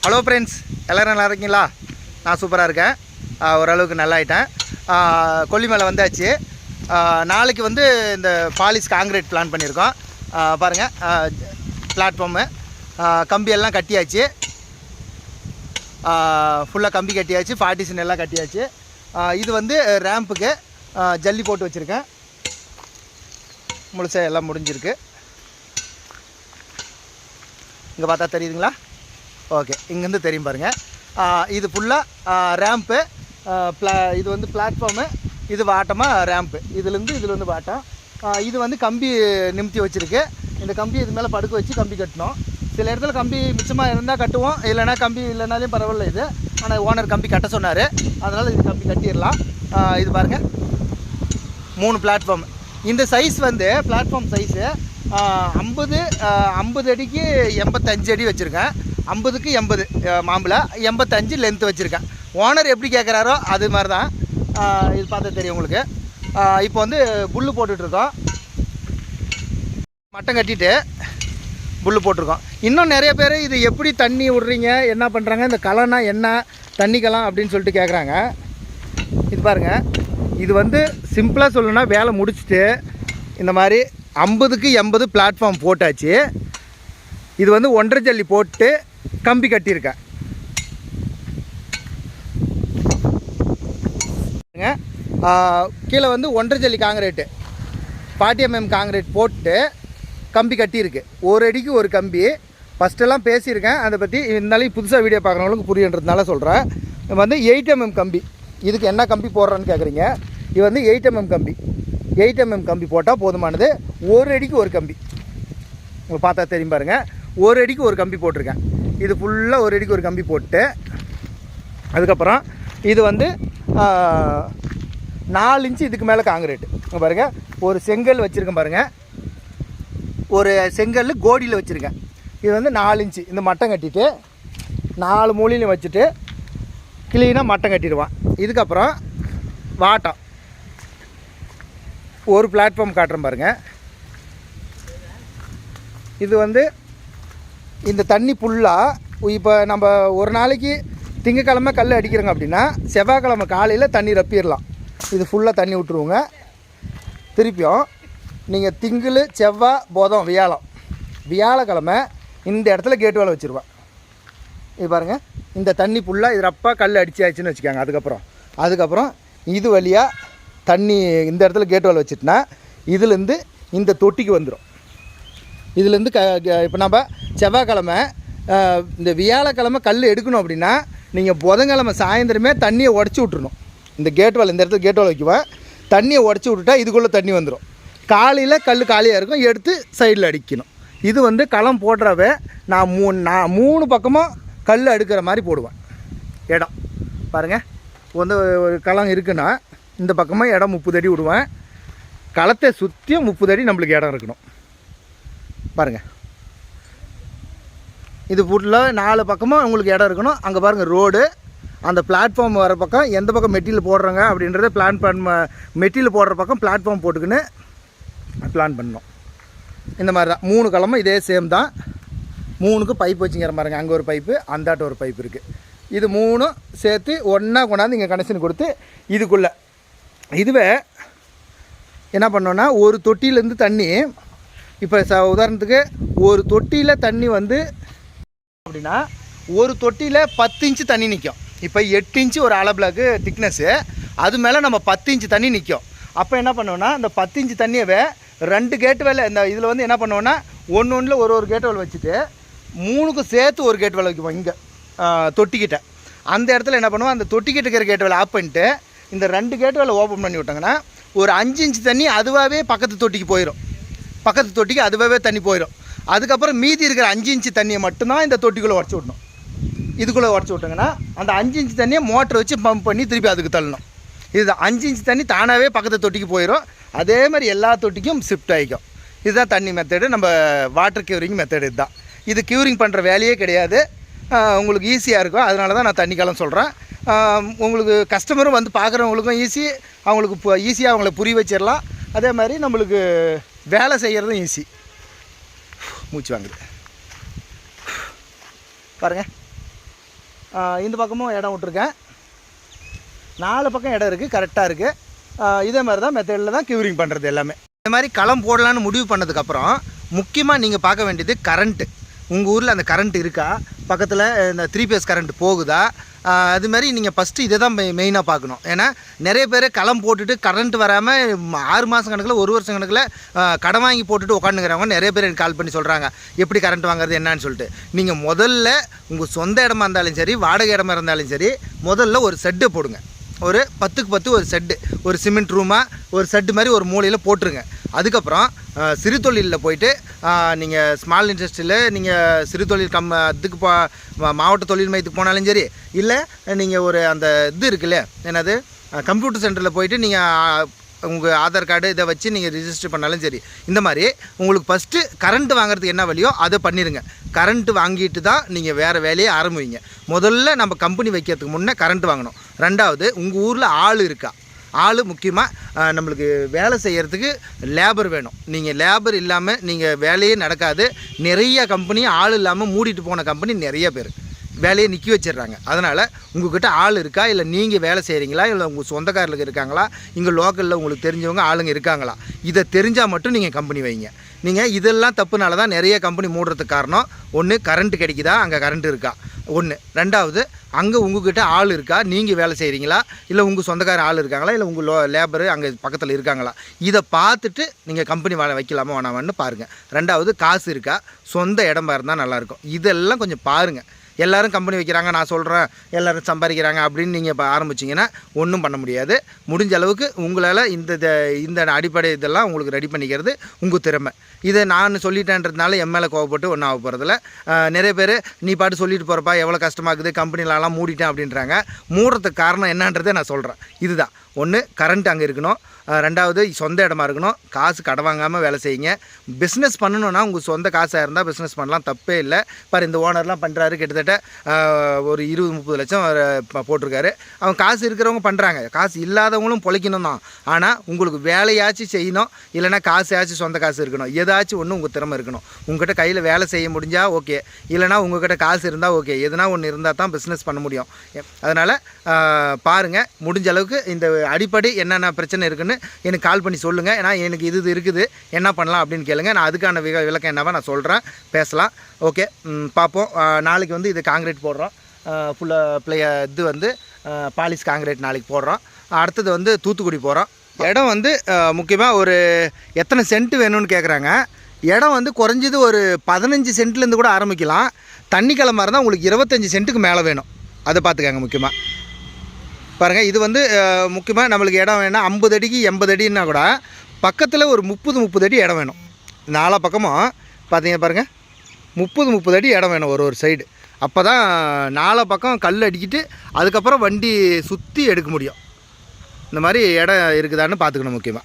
Hello friends, எல்லோரும் நல்லா இருக்கீங்களா? நான் சூப்பராக இருக்கேன். ஓரளவுக்கு நல்லா ஆகிட்டேன். கொல்லிமலை வந்தாச்சு. நாளைக்கு வந்து இந்த பாலிஷ் காங்கிரீட் பிளான் பண்ணியிருக்கோம். பாருங்கள், பிளாட்ஃபார்மு கம்பியெல்லாம் கட்டியாச்சு. ஃபுல்லாக கம்பி கட்டியாச்சு, பார்ட்டிஷன் எல்லாம் கட்டியாச்சு. இது வந்து ரேம்புக்கு ஜல்லி போட்டு வச்சுருக்கேன். முழுசாக எல்லாம் முடிஞ்சிருக்கு. இங்கே பார்த்தா தெரியுதுங்களா? ஓகே, இங்கேருந்து தெரியும் பாருங்கள். இது ஃபுல்லாக ரேம்ப்பு. இது வந்து பிளாட்ஃபார்மு, இது வாட்டமாக ரேம்ப்பு. இதுலேருந்து இதில் வந்து வாட்டம். இது வந்து கம்பி நிமித்தி வச்சுருக்கு. இந்த கம்பி இது மேலே படுக்க வச்சு கம்பி கட்டணும். சில இடத்துல கம்பி மிச்சமாக இருந்தால் கட்டுவோம், இல்லைனா கம்பி இல்லைனாலையும் பரவாயில்ல இது. ஆனால் ஓனர் கம்பி கட்ட சொன்னார், அதனால் இது கம்பி கட்டிடலாம். இது பாருங்கள், 3 பிளாட்ஃபார்ம். இந்த சைஸ் வந்து பிளாட்ஃபார்ம் சைஸு 50 அடிக்கு 85 அடி வச்சுருக்கேன். 50க்கு 80 மாம்பழ, 85 லென்த்து வச்சுருக்கேன். ஓனர் எப்படி கேட்குறாரோ அது மாதிரி தான். இது பார்த்தா தெரியும் உங்களுக்கு. இப்போ வந்து புல்லு போட்டுட்ருக்கோம். மட்டம் கட்டிட்டு புல்லு போட்டிருக்கோம். இன்னும் நிறைய பேர் இது எப்படி தண்ணி விட்றீங்க, என்ன பண்ணுறாங்க, இந்த களைனா என்ன, தண்ணி களம் அப்படின்னு சொல்லிட்டு கேட்குறாங்க. இது பாருங்கள், இது வந்து சிம்பிளாக சொல்லணுன்னா வேலை முடிச்சுட்டு இந்த மாதிரி 50க்கு 80 பிளாட்ஃபார்ம் போட்டாச்சு. இது வந்து 1.5 ஜல்லி போட்டு கம்பி கட்டியிருக்கேன். கீழே வந்து 1.5 ஜல்லி காங்கிரீட்டு 40 mm காங்கிரீட் போட்டு கம்பி கட்டியிருக்கு. ஒரு அடிக்கு ஒரு கம்பி. ஃபஸ்ட்டெல்லாம் பேசியிருக்கேன் அதை பற்றி. இருந்தாலும் புதுசாக வீடியோ பார்க்குறவங்களுக்கு புரியுன்றதுனால சொல்கிறேன். வந்து 8 mm கம்பி. இதுக்கு என்ன கம்பி போடுறேன்னு கேட்குறீங்க. இது வந்து 8 mm கம்பி. 8 mm கம்பி போட்டால் போதுமானது. ஒரு அடிக்கு ஒரு கம்பி. உங்களுக்கு பார்த்தா தெரியும் பாருங்கள், ஒரு அடிக்கு ஒரு கம்பி போட்டிருக்கேன். இது ஃபுல்லாக ஒரு அடிக்கு ஒரு கம்பி போட்டு, அதுக்கப்புறம் இது வந்து 4 இன்ச்சு இதுக்கு மேலே காங்கிரீட்டு. பாருங்கள், ஒரு செங்கல் வச்சுருக்கேன் பாருங்கள், ஒரு செங்கல் கோடியில் வச்சுருக்கேன். இது வந்து 4 இன்ச்சு. இந்த மட்டம் கட்டிட்டு 4 மூலையிலையும் வச்சுட்டு கிளீனாக மட்டம் கட்டிடுவான். இதுக்கப்புறம் வாட்டம் ஒரு பிளாட்ஃபார்ம் காட்டுறேன் பாருங்கள். இது வந்து இந்த தண்ணி ஃபுல்லாக இப்போ நம்ம ஒரு நாளைக்கு திங்கக்கிழமை கல் அடிக்கிறோங்க அப்படின்னா செவ்வாய்க்கிழமை காலையில் தண்ணி ரப்பிடலாம். இது ஃபுல்லாக தண்ணி விட்டுருவோங்க. திருப்பியும் நீங்கள் திங்கள், செவ்வாய், புதன், வியாழக்கிழமை இந்த இடத்துல கேட் வேலை வச்சுருவேன். இது பாருங்கள், இந்த தண்ணி ஃபுல்லாக இது ரப்பாக கல் அடிச்சாச்சுன்னு வச்சுக்காங்க. அதுக்கப்புறம் இது வழியாக தண்ணி இந்த இடத்துல கேட் வேலை வச்சுட்டுனா இதுலேருந்து இந்த தொட்டிக்கு வந்துடும். இதுலேருந்து இப்போ நம்ம செவ்வாய்க்கிழமை இந்த வியாழக்கிழமை கல் எடுக்கணும் அப்படின்னா நீங்கள் புதன்கிழமை சாயந்தரமே தண்ணியை உடச்சி விட்ருணும். இந்த கேட் வேலை, இந்த இடத்துல கேட் வேலை வைக்குவேன், தண்ணியை உடச்சி விட்டுட்டா இதுக்குள்ளே தண்ணி வந்துடும். காலையில் கல் காலியாக இருக்கும், எடுத்து சைடில் அடிக்கணும். இது வந்து களம் போடுறவே நான் 3 பக்கமும் கல் அடுக்கிற மாதிரி போடுவேன். இடம் பாருங்கள், வந்து ஒரு களம் இருக்குன்னா இந்த பக்கமாக இடம் 30 அடி விடுவேன். களத்தை சுற்றியும் 30 அடி நம்மளுக்கு இடம் இருக்கணும். பாருங்கள், இது ஃபுல்லாக 4 பக்கமும் உங்களுக்கு இடம் இருக்கணும். அங்கே பாருங்கள் ரோடு, அந்த பிளாட்ஃபார்ம் வர பக்கம் எந்த பக்கம் மெட்டீரியல் போடுறாங்க அப்படின்றத மெட்டீரியல் போடுற பக்கம் பிளாட்ஃபார்ம் போட்டுக்குன்னு பிளான் பண்ணணும். இந்த மாதிரி தான் 3 களமும் இதே சேம் தான். 3க்கு பைப் வச்சுங்கிற பாருங்கள், அங்கே ஒரு பைப்பு, அந்தாட்ட ஒரு பைப் இருக்குது. இது 3 சேர்த்து ஒன்றா கொண்டாந்து இங்கே கனெக்ஷன் கொடுத்து இதுக்குள்ளே இதுவே என்ன பண்ணோன்னா ஒரு தொட்டியிலேருந்து தண்ணி இப்போ உதாரணத்துக்கு ஒரு தொட்டியில் தண்ணி வந்து அப்படின்னா ஒரு தொட்டியில் 10 இன்ச்சு தண்ணி நிற்கும். இப்போ 8 இன்ச்சு ஒரு அலை பிளாக்கு திக்னஸ்ஸு, அது மேலே நம்ம 10 இன்ச்சு தண்ணி நிற்கும். அப்போ என்ன பண்ணுவோன்னா இந்த 10 இன்ச்சு தண்ணியவே 2 கேட் வேலை இந்த இதில் வந்து என்ன பண்ணுவோன்னா ஒன்றில் ஒரு கேட் வேலை வச்சுட்டு 3க்கும் சேர்த்து ஒரு கேட் வேலை வைக்குவோம். இங்கே தொட்டிக்கிட்ட அந்த இடத்துல என்ன பண்ணுவோம், அந்த தொட்டிக்கிட்ட இருக்கிற கேட் வேலை ஆஃப் பண்ணிட்டு இந்த 2 கேட் வேலை ஓப்பன் பண்ணி விட்டாங்கன்னா ஒரு 5 இன்ச்சு தண்ணி அதுவாகவே பக்கத்து தொட்டிக்கு போயிடும். பக்கத்து தொட்டிக்கு அதுவாகவே தண்ணி போயிடும். அதுக்கப்புறம் மீதி இருக்கிற 5 இன்ச்சு தண்ணியை மட்டும்தான் இந்த தொட்டிக்குள்ளே உடச்சி விடணும். இதுக்குள்ளே உடச்சி விட்டாங்கன்னா அந்த 5 இன்ச்சு தண்ணியை மோட்டரை வச்சு பம்ப் பண்ணி திருப்பி அதுக்கு தள்ளணும். இதுதான் 5 இன்ச்சு தண்ணி தானாகவே பக்கத்து தொட்டிக்கு போயிடும். அதே மாதிரி எல்லா தொட்டிக்கும் ஷிஃப்ட் ஆகிக்கும். இதுதான் தண்ணி மெத்தடு, நம்ம வாட்டர் கியூரிங் மெத்தடு. இதுதான். இது கியூரிங் பண்ணுற வேலையே கிடையாது. உங்களுக்கு ஈஸியாக இருக்கும். அதனால தான் நான் தண்ணி காலம் சொல்கிறேன். உங்களுக்கு கஸ்டமரும் வந்து பார்க்குறவங்களுக்கும் ஈஸி, அவங்களுக்கு ஈஸியாக அவங்கள புரிய வச்சிடலாம். அதே மாதிரி நம்மளுக்கு வேலை செய்கிறதும் ஈஸி. மூச்சு வாங்குது பாருங்கள். இந்த பக்கமும் இடம் விட்ருக்கேன். 4 பக்கம் இடம் இருக்குது, கரெக்டாக இருக்குது. இதே மாதிரி தான் மெத்தடில் தான் க்யூரிங் பண்ணுறது எல்லாமே. இந்த மாதிரி களம் போடலான்னு முடிவு பண்ணதுக்கப்புறம் முக்கியமாக நீங்கள் பார்க்க வேண்டியது கரண்ட்டு. உங்கள் ஊரில் அந்த கரண்ட் இருக்கா, பக்கத்தில் இந்த 3 பேஸ் கரண்ட் போகுதா, அது மாதிரி நீங்கள் ஃபஸ்ட்டு இதை தான் மெயினாக பார்க்கணும். ஏன்னா நிறைய பேர் களம் போட்டுட்டு கரண்ட் வராமல் 6 மாதம் கணக்கில் 1 வருஷம் கணக்கில் கடன் வாங்கி போட்டுட்டு உட்காந்துக்கிறவங்க நிறைய பேர் எனக்கு கால் பண்ணி சொல்கிறாங்க எப்படி கரண்ட் வாங்குறது என்னன்னு சொல்லிட்டு. நீங்கள் முதல்ல உங்கள் சொந்த இடமா இருந்தாலும் சரி, வாடகை இடமா இருந்தாலும் சரி, முதல்ல ஒரு செட்டை போடுங்க. ஒரு 10க்கு 10 ஒரு செட்டு, ஒரு சிமெண்ட் ரூமாக ஒரு செட்டு மாதிரி ஒரு மூலையில் போட்டுருங்க. அதுக்கப்புறம் சிறு தொழிலில் போயிட்டு நீங்கள் ஸ்மால் இண்டஸ்ட்ரியில் நீங்கள் சிறு தொழில் இதுக்கு மாவட்ட தொழில் மையத்துக்கு போனாலும் சரி, இல்லை நீங்கள் ஒரு அந்த இது இருக்குல்ல என்னது கம்ப்யூட்டர் சென்டரில் போயிட்டு நீங்கள் உங்கள் ஆதார் கார்டு இதை வச்சு நீங்கள் ரிஜிஸ்டர் பண்ணாலும் சரி. இந்த மாதிரி உங்களுக்கு ஃபஸ்ட்டு கரண்ட்டு வாங்குறதுக்கு என்ன வழியோ அதை பண்ணிடுங்க. கரண்ட்டு வாங்கிட்டு தான் நீங்கள் வேறு வேலையை ஆரம்பிங்க. முதல்ல நம்ம கம்பெனி வைக்கிறதுக்கு முன்னே கரண்ட் வாங்கணும். ரெண்டாவது, உங்கள் ஊரில் ஆள் இருக்கா, ஆள் முக்கியமாக நம்மளுக்கு வேலை செய்கிறதுக்கு லேபர் வேணும். நீங்கள் லேபர் இல்லாமல் நீங்கள் வேலையே நடக்காது. நிறைய கம்பெனி ஆள் இல்லாமல் மூடிட்டு போன கம்பெனி நிறைய பேர் வேலையை நிற்க வச்சிடுறாங்க. அதனால் உங்கள்கிட்ட ஆள் இருக்கா, இல்லை நீங்கள் வேலை செய்கிறீங்களா, இல்லை உங்கள் சொந்தக்காரர்களுக்கு இருக்காங்களா, இங்கே லோக்கலில் உங்களுக்கு தெரிஞ்சவங்க ஆளுங்க இருக்காங்களா, இதை தெரிஞ்சால் மட்டும் நீங்கள் கம்பெனி வைங்க. நீங்கள் இதெல்லாம் தப்புனால தான் நிறைய கம்பெனி மூடுறதுக்கு காரணம். ஒன்று, கரண்ட்டு கிடைக்குதா, அங்கே கரண்ட்டு இருக்கா, ஒன்று. ரெண்டாவது, அங்கே உங்கள்கிட்ட ஆள் இருக்கா, நீங்கள் வேலை செய்கிறீங்களா, இல்லை உங்கள் சொந்தக்கார ஆள் இருக்காங்களா, இல்லை உங்கள் லேபரு அங்கே பக்கத்தில் இருக்காங்களா, இதை பார்த்துட்டு நீங்கள் கம்பெனி வைக்கலாமா வேணாமான்னு பாருங்கள். ரெண்டாவது, காசு இருக்கா, சொந்த இடமா இருந்தால் நல்லாயிருக்கும். இதெல்லாம் கொஞ்சம் பாருங்கள். எல்லோரும் கம்பெனி வைக்கிறாங்க, நான் சொல்கிறேன் எல்லோரும் சம்பாதிக்கிறாங்க அப்படின்னு நீங்கள் இப்போ ஆரம்பிச்சிங்கன்னா ஒன்றும் பண்ண முடியாது. முடிஞ்ச அளவுக்கு உங்களால் இந்த அடிப்படை இதெல்லாம் உங்களுக்கு ரெடி பண்ணிக்கிறது உங்கள் திறமை. இதை நான் சொல்லிட்டேன்றதுனால என் மேலே கோவப்பட்டு ஒன்றும் ஆக போகிறதில்ல. நிறைய பேர் நீ பாட்டு சொல்லிட்டு போகிறப்பா எவ்வளோ கஷ்டமாக்குது, கம்பெனிலலாம் மூடிட்டேன் அப்படின்றாங்க. மூடுறதுக்கு காரணம் என்னன்றதை நான் சொல்கிறேன். இதுதான். ஒன்று, கரண்ட் அங்கே இருக்கணும். ரெண்டாவது, சொந்த இடமா இருக்கணும். காசு கடன் வாங்காமல் வேலை செய்யுங்க. பிஸ்னஸ் பண்ணணுன்னா உங்கள் சொந்த காசாக இருந்தால் பிஸ்னஸ் பண்ணலாம், தப்பே இல்லை. பாரு, இந்த ஓனர்லாம் பண்ணுறாரு, கிட்டத்தட்ட ஒரு 20-30 லட்சம் போட்டிருக்காரு. அவன் காசு இருக்கிறவங்க பண்ணுறாங்க, காசு இல்லாதவங்களும் பொழைக்கணும் தான். ஆனால் உங்களுக்கு வேலையாச்சும் செய்யணும், இல்லைனா காசாச்சும் சொந்த காசு இருக்கணும். ஏதாச்சும் ஒன்று உங்கள் திறமை இருக்கணும். உங்கள்கிட்ட கையில் வேலை செய்ய முடிஞ்சால் ஓகே, இல்லைனா உங்கள்கிட்ட காசு இருந்தால் ஓகே. எதுனா ஒன்று இருந்தால் தான் பிஸ்னஸ் பண்ண முடியும். அதனால் பாருங்கள், முடிஞ்ச அளவுக்கு இந்த அடிப்படை என்னென்ன பிரச்சனை இருக்குன்னு எனக்கு கால் பண்ணி சொல்லுங்கள். ஏன்னா எனக்கு இது இருக்குது, என்ன பண்ணலாம் அப்படின்னு கேளுங்க. நான் அதுக்கான விளக்கம் என்னவா நான் சொல்கிறேன், பேசலாம். ஓகே, பார்ப்போம். நாளைக்கு வந்து இது காங்கிரீட் போடுறோம். ஃபுல்லாக இது வந்து பாலிஷ் காங்கிரீட் நாளைக்கு போடுறோம். அடுத்தது வந்து தூத்துக்குடி போகிறோம். இடம் வந்து முக்கியமாக ஒரு எத்தனை சென்ட் வேணும்னு கேட்குறாங்க. இடம் வந்து குறைஞ்சது ஒரு 15 சென்ட்லேருந்து கூட ஆரம்பிக்கலாம். தண்ணி கிளம்பா இருந்தால் உங்களுக்கு 25 சென்ட்டுக்கு மேலே வேணும். அதை பார்த்துக்காங்க. முக்கியமாக பாருங்கள், இது வந்து முக்கியமாக நம்மளுக்கு இடம் வேணால் 50 அடிக்கு 80 அடின்னா கூட பக்கத்தில் ஒரு 30 அடி இடம் வேணும். 4 பக்கமும் பார்த்தீங்க பாருங்கள், 30 அடி இடம் வேணும் ஒரு சைடு. அப்போ தான் 4 பக்கம் கல் அடிக்கிட்டு அதுக்கப்புறம் வண்டி சுற்றி எடுக்க முடியும். இந்த மாதிரி இடம் இருக்குதான்னு பார்த்துக்கணும் முக்கியமாக.